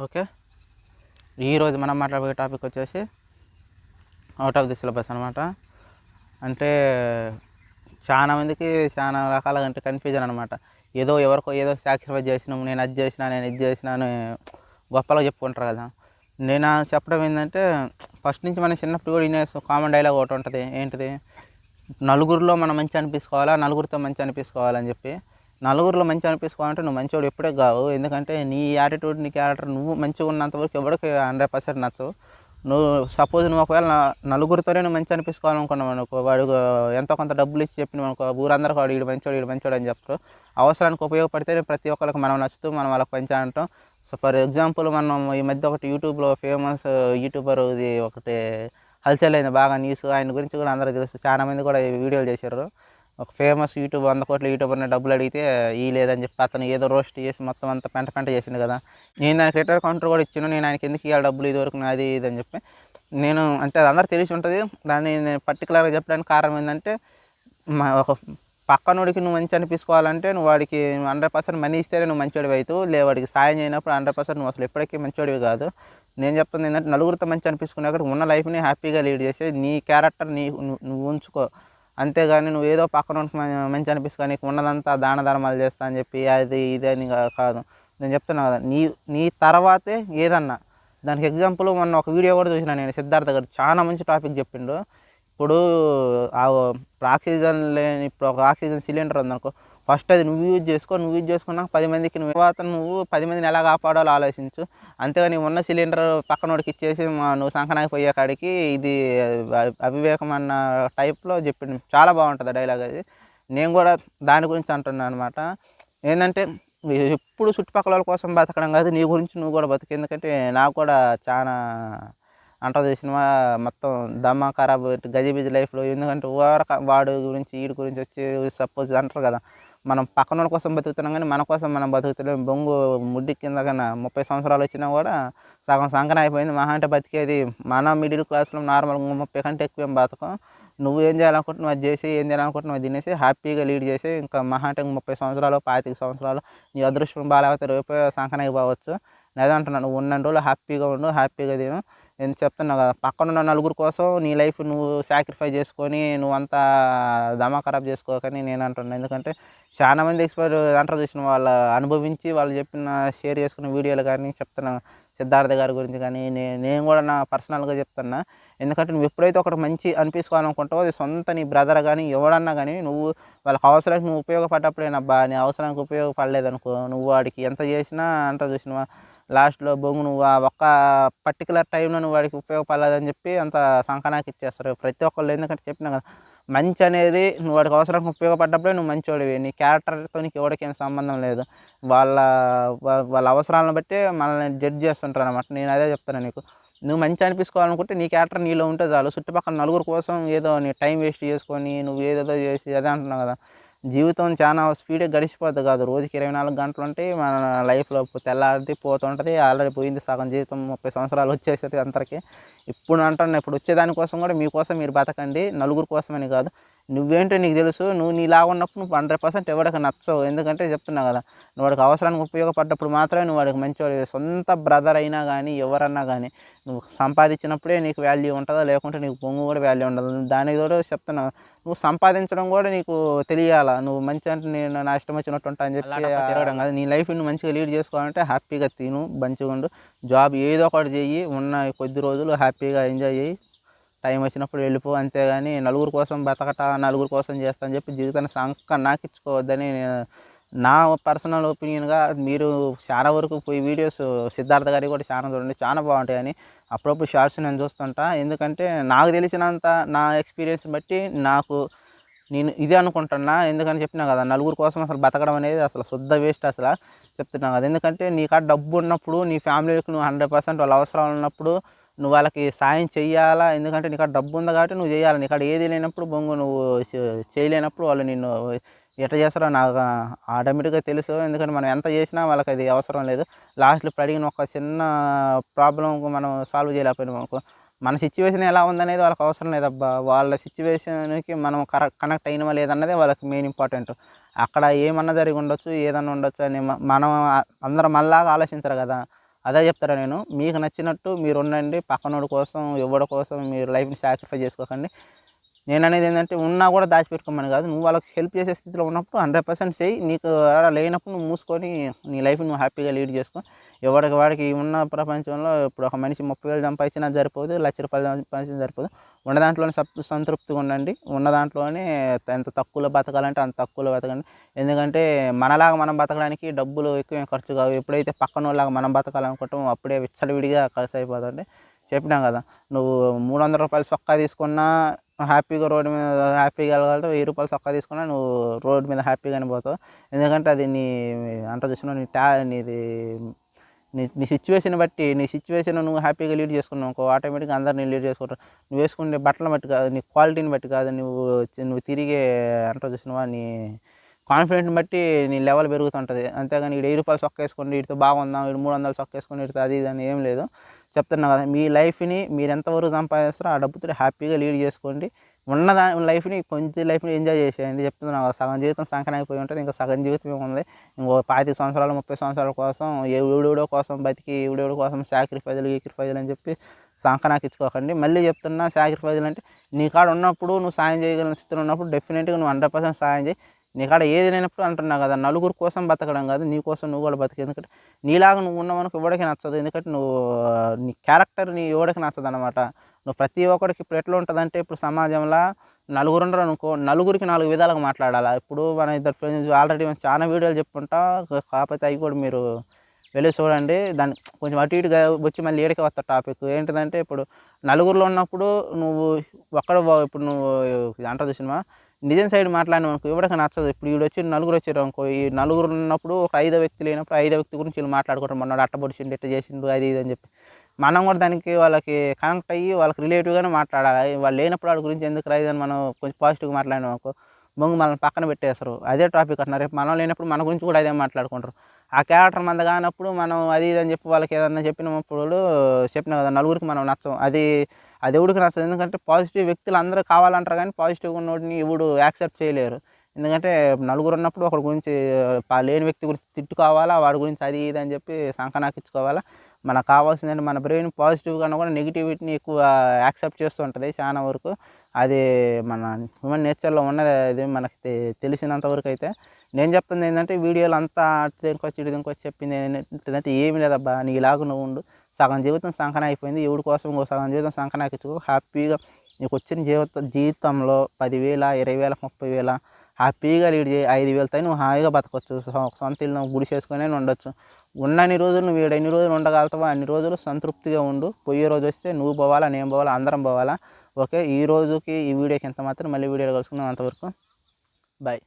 Okay. ఈరోజు మనం మాట్లాడబోయే topic వచ్చేసి అవుట్ ఆఫ్ ది సిలబస్ అనమాట. అంటే చాలా మందికి చాలా రకాలుగా అంటే కన్ఫ్యూజన్ అనమాట. ఏదో ఎవరికో ఏదో సాక్రిఫైస్ చేసినాము, నేను అది చేసినా, నేను ఇది చేసినా అని గొప్పగా చెప్పుకుంటారు కదా. నేను చెప్పడం ఏంటంటే, ఫస్ట్ నుంచి మనం చిన్నప్పుడు కూడా వినే కామన్ డైలాగ్ ఒకటి ఉంటుంది. ఏంటిది? నలుగురిలో మనం మంచి అనిపించుకోవాలా, నలుగురితో మంచి అనిపించుకోవాలని చెప్పి. నలుగురిలో మంచి అనిపించుకోవాలంటే నువ్వు మంచివాడు ఎప్పుడే కావు. ఎందుకంటే నీ యాటిట్యూడ్, నీ క్యారెక్టర్ నువ్వు మంచిగా ఉన్నంత వరకు ఎవరికి 100% నచ్చవు. నువ్వు సపోజ్ నువ్వు ఒకవేళ నలుగురితోనే నువ్వు మంచి అనిపించుకోవాలనుకున్నావు అనుకో, వాడు ఎంతో కొంత డబ్బులు ఇచ్చి చెప్పినావు అనుకో, ఊరందరికీ వాడు వీడు మంచోడు అని చెప్తారు. అవసరానికి ఉపయోగపడితే ప్రతి ఒక్కరికి మనం నచ్చుతూ మనం వాళ్ళకి మంచి అంటాం. సో ఫర్ ఎగ్జాంపుల్ మనం ఈ మధ్య ఒకటి యూట్యూబ్లో ఫేమస్ యూట్యూబర్ ఇది ఒకటి హల్చల్ అయింది బాగా న్యూస్. ఆయన గురించి కూడా అందరికీ తెలుసు, చాలామంది కూడా వీడియోలు చేశారు. ఒక ఫేమస్ 100 కోట్ల యూట్యూబర్ని డబ్బులు అడిగితే ఈ లేదని చెప్పి అతను ఏదో రోస్ట్ చేసి మొత్తం అంతా పెంట చేసిండు కదా. నేను దానికి రిటర్న్ కౌంటర్ కూడా ఇచ్చాను. నేను ఆయనకి ఎందుకు ఇవ్వాలి డబ్బులు, ఇదివరకు నాది ఇది అని చెప్పి. నేను అంటే అది అందరూ తెలిసి ఉంటుంది. దాన్ని నేను పర్టికులర్గా చెప్పడానికి కారణం ఏంటంటే, ఒక పక్కనోడికి నువ్వు మంచి అనిపించుకోవాలంటే నువ్వు వాడికి 100% మనీ ఇస్తేనే నువ్వు మంచివాడివి అవుతావు. వాడికి సాయం చేయనప్పుడు 100% నువ్వు అసలు ఎప్పటికీ మంచివాడివి కాదు. నేను చెప్తుంది ఏంటంటే, నలుగురితో మంచి అనిపించుకునే ఉన్న లైఫ్ని హ్యాపీగా లీడ్ చేసి నీ క్యారెక్టర్ నువ్వు ఉంచుకో. అంతేగాని నువ్వు ఏదో పక్కన మంచి అనిపిస్తా, నీకు ఉన్నదంతా దాన ధర్మాలు చేస్తా అని చెప్పి అది ఇది అని కాదు. నేను చెప్తున్నా కదా, నీ తర్వాతే ఏదన్నా. దానికి ఎగ్జాంపుల్ మొన్న ఒక వీడియో కూడా చూసిన నేను, సిద్ధార్థ గారు చాలా మంచి టాపిక్ చెప్పిండు. ఇప్పుడు ఇప్పుడు ఒక ఆక్సిజన్ సిలిండర్ ఉందనుకో, ఫస్ట్ అది నువ్వు యూజ్ చేసుకున్నాక 10 మందికి నువ్వు 10 మందిని ఎలా కాపాడాలో ఆలోచించు. అంతేగా నీ ఉన్న సిలిండర్ పక్కనోడికి ఇచ్చేసి నువ్వు సంకనాకి పోయే కాడికి ఇది అవివేకం అన్న టైప్లో చెప్పిండు. చాలా బాగుంటుంది డైలాగ్ అది. నేను కూడా దాని గురించి అంటున్నాను అనమాట. ఏంటంటే, ఎప్పుడు చుట్టుపక్కల వాళ్ళ కోసం బతకడం కాదు, నీ గురించి నువ్వు కూడా బతుకు. ఎందుకంటే నాకు కూడా చాలా అంటది సినిమా మొత్తం దమ్మా ఖరాబ్ గజిబిజి లైఫ్లో. ఎందుకంటే వాడు గురించి వీడి గురించి వచ్చి సపోజ్ అంటారు కదా, మనం పక్కన కోసం బతుకుతున్నాం కానీ మన కోసం మనం బతుకుతలేం. బొంగు ముడ్డి కింద కన్నా 30 సంవత్సరాలు వచ్చినా కూడా సగం సంకన అయిపోయింది. మహా అంటే బతికేది మన మిడిల్ క్లాస్లో నార్మల్గా 30 కంటే ఎక్కువ బతకం. నువ్వు ఏం చేయాలనుకుంటున్నావు అది చేసి, ఏం చేయాలనుకుంటున్నావు అది తినేసి హ్యాపీగా లీడ్ చేసి, ఇంకా మహా అంటే 30 సంవత్సరాలు 25 సంవత్సరాలు నీ అదృష్టం బాగాలేకపోతే రేపే సంకన అయిపోవచ్చు. నేను అంటున్నాను, నువ్వు ఉన్న రోజులు హ్యాపీగా ఉండు, హ్యాపీగా తిను. నేను చెప్తున్నా కదా, పక్కనున్న నలుగురు కోసం నీ లైఫ్ నువ్వు సాక్రిఫైస్ చేసుకొని నువ్వంతా దమా ఖరాబ్ చేసుకోకని నేను అంటున్నాను. ఎందుకంటే చాలామంది ఎక్స్పైర్ అంటారు చూసిన వాళ్ళు అనుభవించి వాళ్ళు చెప్పిన షేర్ చేసుకున్న వీడియోలు కానీ చెప్తున్నా. సిద్ధార్థ గారి గురించి కానీ నేను కూడా నా పర్సనల్గా చెప్తున్నా. ఎందుకంటే నువ్వు ఎప్పుడైతే ఒకటి మంచి అనిపించుకోవాలనుకుంటావో, అది సొంత నీ బ్రదర్ కానీ ఎవడన్నా కానీ, నువ్వు వాళ్ళకి అవసరానికి నువ్వు ఉపయోగపడ్డప్పుడేనబ్బా. నీ అవసరానికి ఉపయోగపడలేదనుకో, నువ్వు వాడికి ఎంత చేసినా అంటారు చూసినావా, లాస్ట్లో బొంగు నువ్వు ఆ ఒక్క పర్టికులర్ టైంలో నువ్వు వాడికి ఉపయోగపడలేదని చెప్పి అంత సంకనాకి ఇచ్చేస్తారు ప్రతి ఒక్కళ్ళు. ఎందుకంటే చెప్పినా కదా, మంచి అనేది నువ్వు వాడికి అవసరానికి ఉపయోగపడ్డప్పుడే నువ్వు మంచివాడివి. నీ క్యారెక్టర్తో నీకు ఎవరికి ఏం సంబంధం లేదు. వాళ్ళ వాళ్ళ అవసరాలను బట్టి మనల్ని జడ్జ్ చేస్తుంటారు అనమాట. నేను అదే చెప్తాను నీకు, నువ్వు మంచి అనిపించుకోవాలనుకుంటే నీ క్యారెక్టర్ నీలో ఉంటే చాలు. చుట్టుపక్కల నలుగురు కోసం ఏదో నీ టైం వేస్ట్ చేసుకొని నువ్వు ఏదేదో చేసి అదే అంటున్నావు కదా. జీవితం చాలా స్పీడ్గా గడిచిపోద్ది కాదు. రోజుకి 24 గంటలు ఉంటాయి మన లైఫ్లో. తెల్లారిది పోతుంటుంది, ఆల్రెడీ పోయింది సగం జీవితం. 30 సంవత్సరాలు వచ్చేసరికి అందరికీ. ఇప్పుడు అంటున్నా, ఇప్పుడు వచ్చేదానికోసం కూడా మీకోసం మీరు బతకండి, నలుగురు కోసమని కాదు. నువ్వేంటో నీకు తెలుసు. నువ్వు నీలా ఉన్నప్పుడు నువ్వు 100% ఎవరికి నచ్చవు. ఎందుకంటే చెప్తున్నా కదా, నువ్వు వాడికి అవసరానికి ఉపయోగపడ్డప్పుడు మాత్రమే నువ్వు వాడికి మంచివాడు. సొంత బ్రదర్ అయినా కానీ ఎవరన్నా కానీ, నువ్వు సంపాదించినప్పుడే నీకు వాల్యూ ఉంటుందో, లేకుంటే నీకు పొంగు కూడా వాల్యూ ఉండదు. దానికి కూడా చెప్తున్నా, నువ్వు సంపాదించడం కూడా నీకు తెలియాలా. నువ్వు మంచి అంటే నేను నా ఇష్టం వచ్చినట్టు ఉంటా అని చెప్పి తిరగడం కాదు. నీ లైఫ్ నువ్వు మంచిగా లీడ్ చేసుకోవాలంటే హ్యాపీగా తిను, మంచిగా ఉండు, జాబ్ ఏదో ఒకటి చెయ్యి, ఉన్న కొద్ది రోజులు హ్యాపీగా ఎంజాయ్ చేయి, టైం వచ్చినప్పుడు వెళ్ళిపో. అంతేగాని నలుగురు కోసం బతకట, నలుగురు కోసం చేస్తా అని చెప్పి జీవితాన్ని నాకిచ్చుకోవద్దని నా పర్సనల్ ఒపీనియన్గా. మీరు చాలా వరకు పోయి వీడియోస్ సిద్ధార్థ గారి కూడా చాలా చూడండి, చాలా బాగుంటాయని. అప్పుడప్పుడు షార్ట్స్ నేను చూస్తుంటా. ఎందుకంటే నాకు తెలిసినంత నా ఎక్స్పీరియన్స్ బట్టి నేను ఇదే అనుకుంటున్నా. ఎందుకని చెప్పినా కదా, నలుగురు కోసం అసలు బతకడం అనేది అసలు శుద్ధ వేస్ట్ అసలు. చెప్తున్నా కదా, ఎందుకంటే నీకాడ డబ్బు ఉన్నప్పుడు, నీ ఫ్యామిలీకి నువ్వు 100% వాళ్ళ అవసరాలు ఉన్నప్పుడు నువ్వు వాళ్ళకి సాయం చెయ్యాలా. ఎందుకంటే నీకాడ డబ్బు ఉంది కాబట్టి నువ్వు చేయాలి. నీకాడ ఏది లేనప్పుడు బొంగు నువ్వు చేయలేనప్పుడు వాళ్ళు నిన్ను ఎట్లా చేస్తారో నాకు ఆటోమేటిక్గా తెలుసు. ఎందుకంటే మనం ఎంత చేసినా వాళ్ళకి అది అవసరం లేదు. లాస్ట్లో ఇప్పుడు అడిగిన ఒక చిన్న ప్రాబ్లంకు మనం సాల్వ్ చేయలేకపోయినాం అనుకో, మన సిచ్యువేషన్ ఎలా ఉందనేది వాళ్ళకి అవసరం లేదబ్బా. వాళ్ళ సిచ్యువేషన్కి మనం కనెక్ట్ అయినవా లేదన్నదే వాళ్ళకి మెయిన్ ఇంపార్టెంట్. అక్కడ ఏమన్నా జరిగి ఉండొచ్చు, ఏదన్నా ఉండొచ్చు అని మనం అందరం మనలాగా ఆలోచించరు కదా. అదే చెప్తారా నేను. మీకు నచ్చినట్టు మీరు ఉండండి. పక్కనోడి కోసం, ఎవడి కోసం మీరు లైఫ్‌ని సాక్రిఫైస్ చేసుకోకండి. నేననేది ఏందంటే ఉన్నా కూడా దాచిపెట్టుకోమని కాదు. నువ్వు వాళ్ళకి హెల్ప్ చేసే స్థితిలో ఉన్నప్పుడు 100% చెయ్యి. నీకు అలా లేనప్పుడు నువ్వు మూసుకొని నీ లైఫ్‌ని నువ్వు హ్యాపీగా లీడ్ చేసుకో. ఎవడికి వాడికి ఉన్న ప్రపంచంలో ఇప్పుడు ఒక మనిషి 30,000 సంపాదించినా సరిపోదు. రూ. 1,00,000 సంపాదించినా సరిపోదు. ఉన్న దాంట్లోనే సంతృప్తిగా ఉండండి. ఉన్న దాంట్లోనే ఎంత తక్కువలో బతకాలంటే అంత తక్కువలో బతకండి. ఎందుకంటే మనలాగా మనం బతకడానికి డబ్బులు ఎక్కువేం ఖర్చు కావు. ఎప్పుడైతే పక్కనోళ్ళలాగా మనం బతకాలనుకుంటామో అప్పుడే విచ్చలవిడిగా ఖర్చయిపోతుంది. చెప్పినా కదా! నువ్వు రూ. 300 సొక్కా తీసుకున్నా హ్యాపీగా రోడ్డు మీద హ్యాపీగా వెళ్ళగలుగుతావు. రూ. 1000 సొక్కా తీసుకున్నా నువ్వు రోడ్డు మీద హ్యాపీగానే పోతావు. ఎందుకంటే అది నీ అంటారు చూసినావా నీది నీ సిచ్యువేషన్ బట్టి నీ సిచ్యువేషన్ నువ్వు హ్యాపీగా లీడ్ చేసుకున్నావు అనుకో ఆటోమేటిక్గా అందరిని లీడ్ చేసుకుంటారు. నువ్వు వేసుకునే బట్టలను బట్టి కాదు, నీ క్వాలిటీని బట్టి కాదు, నువ్వు తిరిగే అంటారు చూసినావా నీ కాన్ఫిడెంట్‌ని బట్టి నీ లెవెల్ పెరుగుతుంటది. అంతేగాని ఈడు రూ. 1000 సొక్కా ఏసుకొని వీడితో బాగుందాం, వీడు 300 సొక్కా ఏసుకొని వీడితో అది ఇది అని ఏం లేదు. చెప్తున్నా కదా! మీ లైఫ్‌ని మీరు ఎంతవరకు సంపాదిస్తారో ఆ డబ్బుతో హ్యాపీగా లీడ్ చేసుకోండి. లైఫ్‌ని కొంచెం లైఫ్‌ని ఎంజాయ్ చేసేయండి. చెప్తున్నా కదా! సగం జీవితం సంకనాగిపోయి ఉంటది. ఇంకా సగం జీవితం ఏముంది. ఇంకో 25 సంవత్సరాలు, 30 సంవత్సరాల కోసం ఎవడెవడో కోసం బతికి ఎవడెవడో కోసం సాక్రిఫైజులు అని చెప్పి సంకనాకించుకోకండి. మళ్ళీ చెప్తున్నా సాక్రిఫైజులు అంటే నీ కాడ ఉన్నప్పుడు నువ్వు సాయం చేయగలిగిన స్థితిలో ఉన్నప్పుడు డెఫినిట్‌గా నువ్వు 100% సాయం చేయి. నీకాడ ఏది లేనప్పుడు అంటున్నా కదా! నలుగురి కోసం బతకడం కాదు. నీ కోసం నువ్వు కూడా బతికు. ఎందుకంటే నీలాగా నువ్వు ఉన్నావనుకో ఎవడికి నచ్చదు. ఎందుకంటే నీ క్యారెక్టర్ ఎవడికి నచ్చదనమాట. నువ్వు ప్రతి ఒక్కడికి ఇప్పుడు ఎట్లా ఉంటదంటే ఇప్పుడు సమాజంలో నలుగురుండ్రనుకో నలుగురికి 4 విధాలుగా మాట్లాడాలా. ఇప్పుడు మన ఇద్దరు ఫ్రెండ్స్ ఆల్రెడీ చాలా వీడియోలు చెప్పుంటా. కాకపోతే అవి కూడా మీరు వెళ్ళి చూడండి. దాన్ని కొంచెం అటు ఇటుగా వచ్చి మళ్ళీ ఈడకే వస్తా టాపిక్. ఏంటిదంటే ఇప్పుడు నలుగురిలో ఉన్నప్పుడు నువ్వు ఇప్పుడు నువ్వు అంటారు చూసినవా నిజం సైడ్ మాట్లాడినావనుకో ఎవడికి నచ్చదు. ఇప్పుడు ఈడొచ్చి నలుగురు వచ్చారనుకో ఈ నలుగురు ఉన్నప్పుడు ఒక ఐదో వ్యక్తి లేనప్పుడు ఐదో వ్యక్తి గురించి వీళ్ళు మాట్లాడుకుంటారు. మొన్నోడు అట్ట పొడిచిండు, ఇట్ట చేసిండు, అది ఇది అని చెప్పి. మనం కూడా దానికి వాళ్ళకి కనెక్ట్ అయ్యి వాళ్ళకి రిలేటివ్‌గానే మాట్లాడాలి. వాళ్ళు లేనప్పుడు వాడి గురించి ఎందుకురా ఇది అని మనం కొంచెం పాజిటివ్‌గా మాట్లాడినామనుకో మనల్ని పక్కన పెట్టేస్తారు. అదే టాపిక్ అంటున్నారు. రేపు మనం లేనప్పుడు మన గురించి కూడా అదే మాట్లాడుకుంటారు. ఆ క్యారెక్టర్ మనది కానప్పుడు మనం అది ఇది అని చెప్పి వాళ్ళకి ఏదన్నా చెప్పినప్పుడు చెప్పినా కదా నలుగురికి మనం నచ్చం. అది ఎవడికి నచ్చదు. ఎందుకంటే పాజిటివ్ వ్యక్తులు అందరూ కావాలంటారు కానీ పాజిటివ్‌గా ఉన్నోడిని ఎవడు యాక్సెప్ట్ చేయలేరు. ఎందుకంటే నలుగురు ఉన్నప్పుడు ఒకడి గురించి లేని వ్యక్తి గురించి తిట్టుకోవాలా, వాడి గురించి అది ఇది అని చెప్పి సంకనాకించుకోవాలా. మనకు కావాల్సిందంటే మన బ్రెయిన్ పాజిటివ్ కన్నా కూడా నెగిటివిటీని ఎక్కువ యాక్సెప్ట్ చేస్తూ ఉంటుంది చాలా వరకు. అది మన హ్యూమన్ నేచర్‌లో ఉన్నది. అది మనకి తెలిసినంత వరకు అయితే. నేను చెప్తుంది ఏంటంటే వీడియోలో అంతా అటు దేనికొచ్చి ఇటు దేనికొచ్చి చెప్పింది ఏంటంటే ఏమి లేదబ్బా నీలాగా నువ్వు ఉండు. సగం జీవితం సంకన అయిపోయింది. ఎవడి కోసం ఇంకో సగం జీవితం సంకనాకించుకో. హ్యాపీగా నీకు వచ్చిన జీవితంలో 10,000, 20,000, 30,000 హ్యాపీగా లీడ్ చేయి. 5,000తో నువ్వు హాయిగా బతకొచ్చు. సొంత ఇల్లు నువ్వు గుడిసేసుకునే ఉండొచ్చు. ఉన్నన్ని రోజులు నువ్వు ఎన్ని రోజులు ఉండగలుగుతావో అన్ని రోజులు సంతృప్తిగా ఉండు. పోయే రోజు వస్తే నువ్వు పోవాలా, నేను పోవాలా, అందరం పోవాలా. ఓకే ఈ రోజుకి ఈ వీడియోకి ఎంత మాత్రం మళ్ళీ వీడియోలో కలుసుకుందాం. అంతవరకు బాయ్.